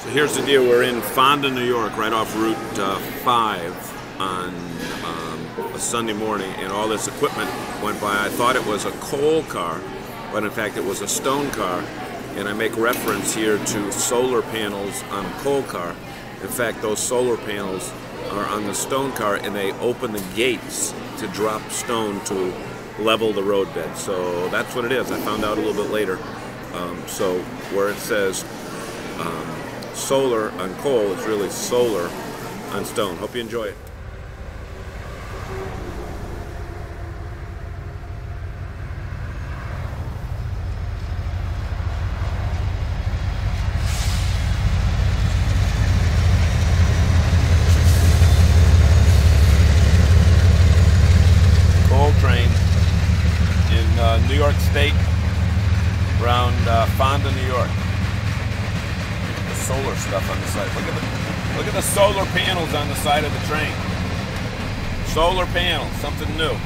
So here's the deal. We're in Fonda, New York, right off Route 5 on a Sunday morning, and all this equipment went by. I thought it was a coal car, but in fact it was a stone car. And I make reference here to solar panels on a coal car. In fact, those solar panels are on the stone car, and they open the gates to drop stone to level the roadbed. So that's what it is. I found out a little bit later. So where it says solar on coal, it's really solar on stone. Hope you enjoy it. Coal train in New York State, around Fonda, New York. The solar stuff on the side. Look at the solar panels on the side of the train. Solar panels, something new.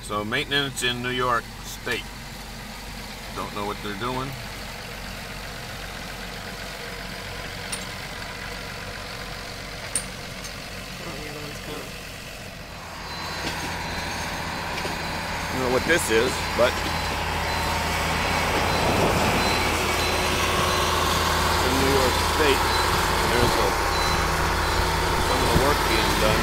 So maintenance in New York State. Don't know what they're doing. I don't know what this is, but in New York State, there's some of the work being done.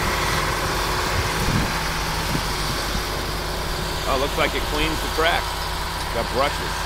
Oh, looks like it cleans the track. Got brushes.